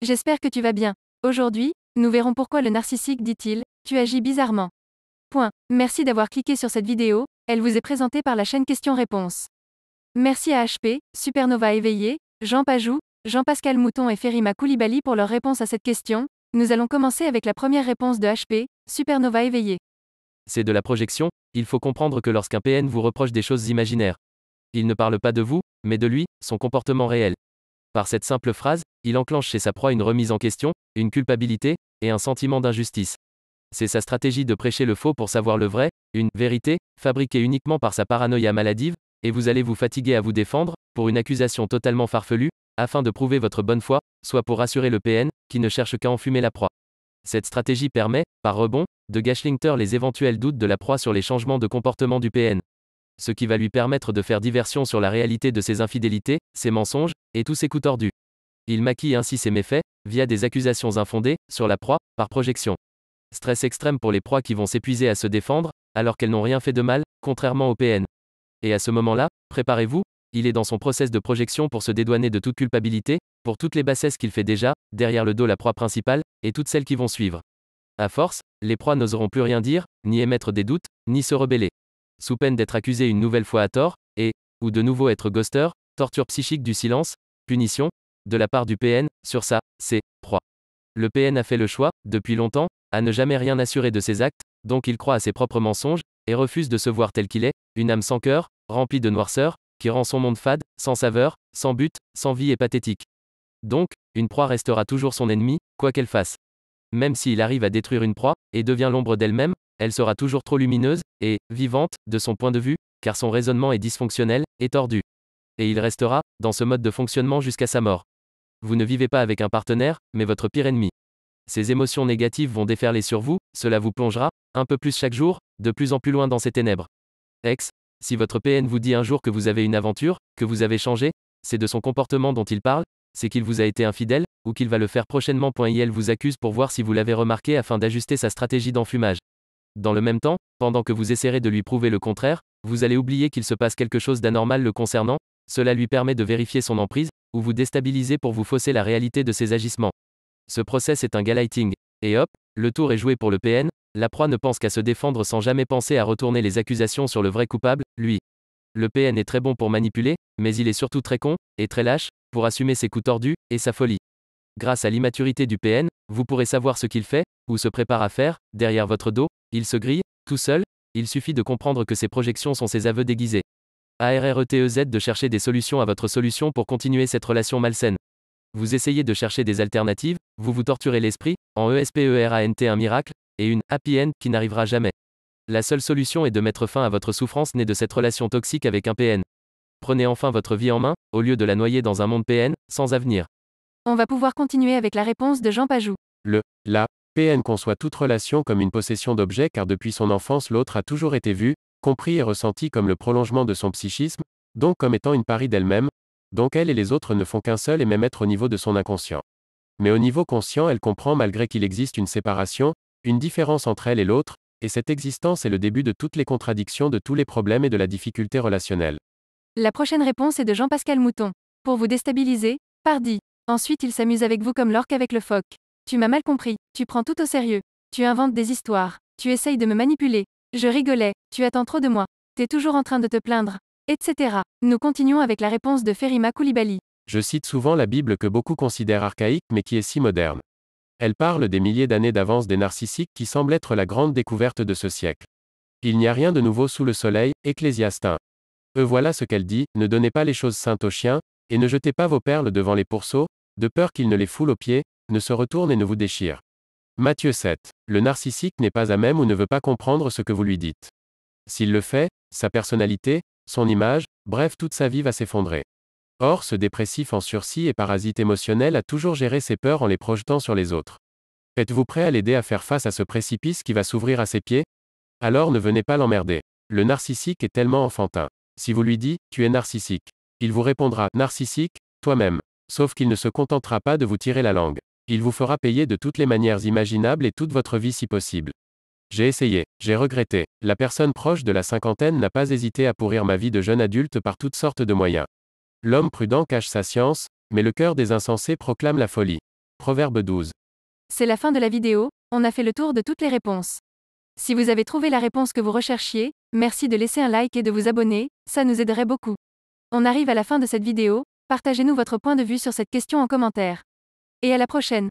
J'espère que tu vas bien. Aujourd'hui, nous verrons pourquoi le narcissique dit-il, tu agis bizarrement. Point. Merci d'avoir cliqué sur cette vidéo, elle vous est présentée par la chaîne Questions-Réponses. Merci à HP, Supernova Éveillé, Jean Pajou, Jean-Pascal Mouton et Ferima Koulibaly pour leur réponse à cette question. Nous allons commencer avec la première réponse de HP, Supernova Éveillé. C'est de la projection, il faut comprendre que lorsqu'un PN vous reproche des choses imaginaires, il ne parle pas de vous, mais de lui, son comportement réel. Par cette simple phrase, il enclenche chez sa proie une remise en question, une culpabilité, et un sentiment d'injustice. C'est sa stratégie de prêcher le faux pour savoir le vrai, une vérité, fabriquée uniquement par sa paranoïa maladive, et vous allez vous fatiguer à vous défendre, pour une accusation totalement farfelue, afin de prouver votre bonne foi, soit pour rassurer le PN, qui ne cherche qu'à enfumer la proie. Cette stratégie permet, par rebond, de gashlinter les éventuels doutes de la proie sur les changements de comportement du PN. Ce qui va lui permettre de faire diversion sur la réalité de ses infidélités, ses mensonges, et tous ses coups tordus. Il maquille ainsi ses méfaits, via des accusations infondées, sur la proie, par projection. Stress extrême pour les proies qui vont s'épuiser à se défendre, alors qu'elles n'ont rien fait de mal, contrairement au PN. Et à ce moment-là, préparez-vous, il est dans son process de projection pour se dédouaner de toute culpabilité, pour toutes les bassesses qu'il fait déjà, derrière le dos la proie principale, et toutes celles qui vont suivre. À force, les proies n'oseront plus rien dire, ni émettre des doutes, ni se rebeller. Sous peine d'être accusé une nouvelle fois à tort, ou de nouveau être ghoster, torture psychique du silence, punition, de la part du PN, sur ses proies. Le PN a fait le choix, depuis longtemps, à ne jamais rien assurer de ses actes, donc il croit à ses propres mensonges, et refuse de se voir tel qu'il est, une âme sans cœur, remplie de noirceur, qui rend son monde fade, sans saveur, sans but, sans vie et pathétique. Donc, une proie restera toujours son ennemi, quoi qu'elle fasse. Même s'il arrive à détruire une proie, et devient l'ombre d'elle-même, elle sera toujours trop lumineuse, et vivante, de son point de vue, car son raisonnement est dysfonctionnel, et tordu. Et il restera, dans ce mode de fonctionnement jusqu'à sa mort. Vous ne vivez pas avec un partenaire, mais votre pire ennemi. Ces émotions négatives vont déferler sur vous, cela vous plongera, un peu plus chaque jour, de plus en plus loin dans ces ténèbres. Si votre PN vous dit un jour que vous avez une aventure, que vous avez changé, c'est de son comportement dont il parle, c'est qu'il vous a été infidèle, ou qu'il va le faire prochainement. Il vous accuse pour voir si vous l'avez remarqué afin d'ajuster sa stratégie d'enfumage. Dans le même temps, pendant que vous essaierez de lui prouver le contraire, vous allez oublier qu'il se passe quelque chose d'anormal le concernant, cela lui permet de vérifier son emprise, ou vous déstabiliser pour vous fausser la réalité de ses agissements. Ce process est un gaslighting, et hop, le tour est joué pour le PN, la proie ne pense qu'à se défendre sans jamais penser à retourner les accusations sur le vrai coupable, lui. Le PN est très bon pour manipuler, mais il est surtout très con, et très lâche, pour assumer ses coups tordus, et sa folie. Grâce à l'immaturité du PN, vous pourrez savoir ce qu'il fait, ou se prépare à faire, derrière votre dos, il se grille, tout seul, il suffit de comprendre que ses projections sont ses aveux déguisés. ARRETEZ de chercher des solutions à votre solution pour continuer cette relation malsaine. Vous essayez de chercher des alternatives, vous vous torturez l'esprit, en ESPERANT un miracle, et une happy end qui n'arrivera jamais. La seule solution est de mettre fin à votre souffrance née de cette relation toxique avec un PN. Prenez enfin votre vie en main, au lieu de la noyer dans un monde PN, sans avenir. On va pouvoir continuer avec la réponse de Jean Pajou. La PN conçoit toute relation comme une possession d'objet car depuis son enfance l'autre a toujours été vu, compris et ressenti comme le prolongement de son psychisme, donc comme étant une partie d'elle-même, donc elle et les autres ne font qu'un seul et même être au niveau de son inconscient. Mais au niveau conscient elle comprend malgré qu'il existe une séparation, une différence entre elle et l'autre, et cette existence est le début de toutes les contradictions de tous les problèmes et de la difficulté relationnelle. La prochaine réponse est de Jean-Pascal Mouton. Pour vous déstabiliser, pardi. Ensuite il s'amuse avec vous comme l'orque avec le phoque. Tu m'as mal compris, tu prends tout au sérieux. Tu inventes des histoires. Tu essayes de me manipuler. Je rigolais, tu attends trop de moi. T'es toujours en train de te plaindre. Etc. Nous continuons avec la réponse de Ferima Koulibaly. Je cite souvent la Bible que beaucoup considèrent archaïque mais qui est si moderne. Elle parle des milliers d'années d'avance des narcissiques qui semble être la grande découverte de ce siècle. Il n'y a rien de nouveau sous le soleil, Ecclésiaste 1. Voilà ce qu'elle dit, ne donnez pas les choses saintes aux chiens, et ne jetez pas vos perles devant les pourceaux, de peur qu'ils ne les foulent aux pieds, ne se retournent et ne vous déchirent. Matthieu 7. Le narcissique n'est pas à même ou ne veut pas comprendre ce que vous lui dites. S'il le fait, sa personnalité, son image, bref toute sa vie va s'effondrer. Or ce dépressif en sursis et parasite émotionnel a toujours géré ses peurs en les projetant sur les autres. Êtes-vous prêt à l'aider à faire face à ce précipice qui va s'ouvrir à ses pieds? Alors ne venez pas l'emmerder. Le narcissique est tellement enfantin. Si vous lui dites, tu es narcissique, il vous répondra, narcissique, toi-même. Sauf qu'il ne se contentera pas de vous tirer la langue. Il vous fera payer de toutes les manières imaginables et toute votre vie si possible. J'ai essayé, j'ai regretté. La personne proche de la cinquantaine n'a pas hésité à pourrir ma vie de jeune adulte par toutes sortes de moyens. L'homme prudent cache sa science, mais le cœur des insensés proclame la folie. Proverbe 12. C'est la fin de la vidéo, on a fait le tour de toutes les réponses. Si vous avez trouvé la réponse que vous recherchiez, merci de laisser un like et de vous abonner, ça nous aiderait beaucoup. On arrive à la fin de cette vidéo, partagez-nous votre point de vue sur cette question en commentaire. Et à la prochaine.